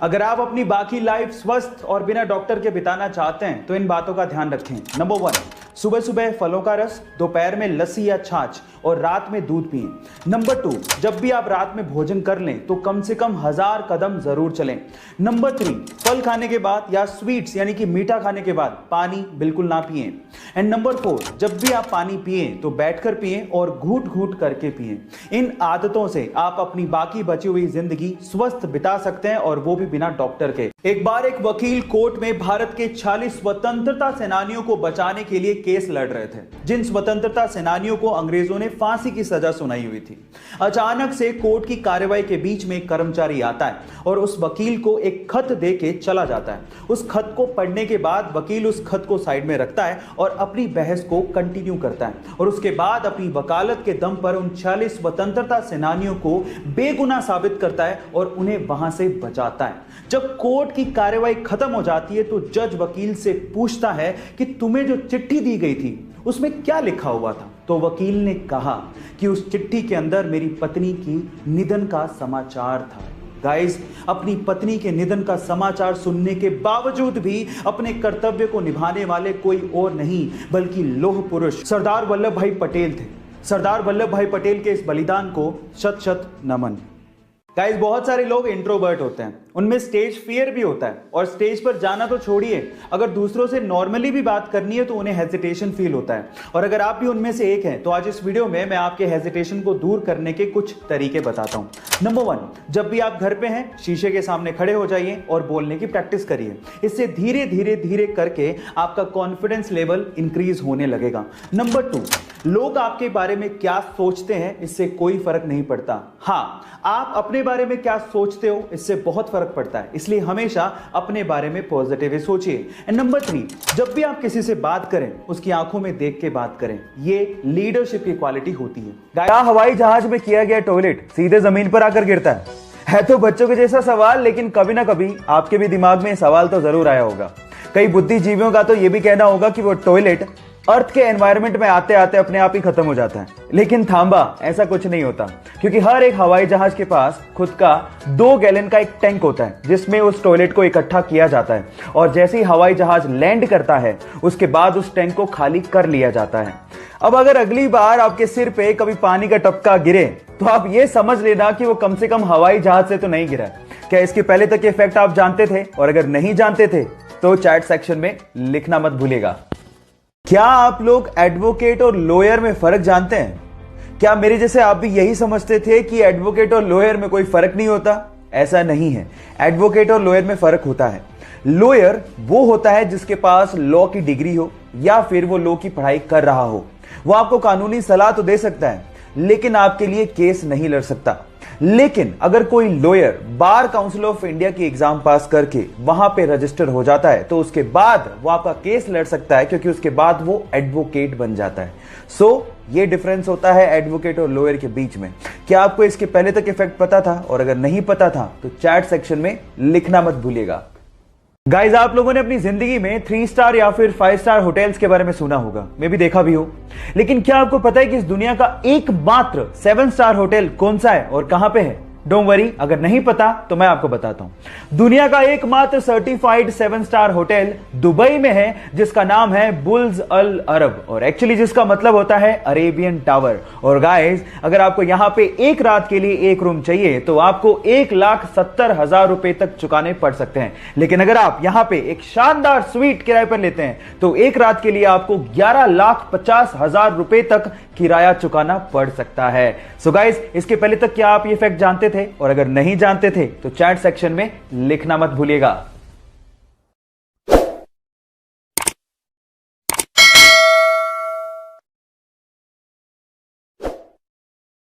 अगर आप अपनी बाकी लाइफ स्वस्थ और बिना डॉक्टर के बिताना चाहते हैं तो इन बातों का ध्यान रखें। नंबर 1, सुबह सुबह फलों का रस, दोपहर में लस्सी या छाछ और रात में दूध पिएं। नंबर 2, जब भी आप रात में भोजन कर लें तो कम से कम 1000 कदम जरूर चलें। नंबर 3, फल खाने के बाद या स्वीट्स यानी कि मीठा खाने के बाद पानी बिल्कुल ना पिएं। एंड नंबर 4, जब भी आप पानी पिएं तो बैठकर पिएं और घूट घूट करके पिएं। इन आदतों से आप अपनी बाकी बची हुई जिंदगी स्वस्थ बिता सकते हैं और वो भी बिना डॉक्टर के। एक बार एक वकील कोर्ट में भारत के 40 स्वतंत्रता सेनानियों को बचाने के लिए केस लड़ रहे थे, जिन स्वतंत्रता सेनानियों को अंग्रेजों ने फांसी की सजा सुनाई हुई थी। अचानक से कोर्ट की कार्रवाई के बीच में एक कर्मचारी आता है और उस वकील को एक खत दे के चला जाता है। उस खत को पढ़ने के बाद वकील उस खत को साइड में रखता है और अपनी बहस को कंटिन्यू करता है और उसके बाद अपनी वकालत के दम पर उन 40 स्वतंत्रता सेनानियों को बेगुनाह साबित करता है और उन्हें वहां से बचाता है। जब कोर्ट की कार्रवाई खत्म हो जाती है तो जज वकील से पूछता है कि तुम्हें जो चिट्ठी दी गई थी उसमें क्या लिखा हुआ था? तो वकील ने कहा कि उस चिट्ठी के अंदर मेरी पत्नी की निधन का समाचार था। गाइस, अपनी पत्नी के निधन का समाचार सुनने के बावजूद भी अपने कर्तव्य को निभाने वाले कोई और नहीं बल्कि लौह पुरुष सरदार वल्लभ भाई पटेल थे। सरदार वल्लभ भाई पटेल के इस बलिदान को शत शत नमन। गाइस, बहुत सारे लोग इंट्रोवर्ट होते हैं, उनमें स्टेज फियर भी होता है और स्टेज पर जाना तो छोड़िए, अगर दूसरों से नॉर्मली भी बात करनी है तो उन्हें हेजिटेशन फील होता है। और अगर आप भी उनमें से एक हैं तो आज इस वीडियो में मैं आपके हेजिटेशन को दूर करने के कुछ तरीके बताता हूं। नंबर 1, जब भी आप घर पे हैं शीशे के सामने खड़े हो जाइए और बोलने की प्रैक्टिस करिए। इससे धीरे धीरे धीरे करके आपका कॉन्फिडेंस लेवल इंक्रीज होने लगेगा। नंबर 2, लोग आपके बारे में क्या सोचते हैं इससे कोई फर्क नहीं पड़ता। हाँ, आप अपने बारे में क्या सोचते हो इससे बहुत फर्क पड़ता है, इसलिए हमेशा अपने बारे में पॉजिटिव सोचिए। एंड नंबर 3, जब भी आप किसी से बात करें उसकी आंखों में देख के बात करें, ये लीडरशिप की क्वालिटी होती है। क्या हवाई जहाज में किया गया टॉयलेट सीधे जमीन पर आकर गिरता है तो बच्चों के जैसा सवाल, लेकिन कभी ना कभी आपके भी दिमाग में सवाल तो जरूर आया होगा। कई बुद्धिजीवियों का तो यह भी कहना होगा कि वो टॉयलेट अर्थ के एनवायरनमेंट में आते आते अपने आप ही खत्म हो जाता है, लेकिन थांबा, ऐसा कुछ नहीं होता, क्योंकि हर एक हवाई जहाज के पास खुद का 2 गैलन का एक टैंक होता है जिसमें उस टॉयलेट को इकट्ठा किया जाता है और जैसे ही हवाई जहाज लैंड करता है उसके बाद उस टैंक को खाली कर लिया जाता है। अब अगर अगली बार आपके सिर पे कभी पानी का टपका गिरे तो आप ये समझ लेना कि वो कम से कम हवाई जहाज से तो नहीं गिरा। क्या इसके पहले तक ये फैक्ट आप जानते थे? और अगर नहीं जानते थे तो चैट सेक्शन में लिखना मत भूलिएगा। क्या आप लोग एडवोकेट और लॉयर में फर्क जानते हैं? क्या मेरे जैसे आप भी यही समझते थे कि एडवोकेट और लॉयर में कोई फर्क नहीं होता? ऐसा नहीं है, एडवोकेट और लॉयर में फर्क होता है। लॉयर वो होता है जिसके पास लॉ की डिग्री हो या फिर वो लॉ की पढ़ाई कर रहा हो। वो आपको कानूनी सलाह तो दे सकता है लेकिन आपके लिए केस नहीं लड़ सकता। लेकिन अगर कोई lawyer bar council of India की एग्जाम पास करके वहां पे रजिस्टर हो जाता है तो उसके बाद वो आपका केस लड़ सकता है, क्योंकि उसके बाद वो एडवोकेट बन जाता है। सो ये डिफरेंस होता है एडवोकेट और लॉयर के बीच में। क्या आपको इसके पहले तक इफेक्ट पता था? और अगर नहीं पता था तो चैट सेक्शन में लिखना मत भूलिएगा। गाइज, आप लोगों ने अपनी जिंदगी में 3 स्टार या फिर 5 स्टार होटल्स के बारे में सुना होगा, मैं भी देखा भी हूं, लेकिन क्या आपको पता है कि इस दुनिया का एकमात्र 7 स्टार होटल कौन सा है और कहां पे है? डोंट वरी, अगर नहीं पता तो मैं आपको बताता हूं। दुनिया का एकमात्र सर्टिफाइड 7 स्टार होटल दुबई में है जिसका नाम है बुर्ज अल अरब, और एक्चुअली जिसका मतलब होता है अरेबियन टावर। और गाइस, अगर आपको यहां पे एक रात के लिए एक रूम चाहिए तो आपको 1,70,000 रुपए तक चुकाने पड़ सकते हैं, लेकिन अगर आप यहां पे एक शानदार स्वीट किराए पर लेते हैं तो एक रात के लिए आपको 11,50,000 रुपए तक किराया चुकाना पड़ सकता है। सो गाइस, इसके पहले तक क्या आप ये फैक्ट जानते थे? और अगर नहीं जानते थे तो चैट सेक्शन में लिखना मत भूलिएगा।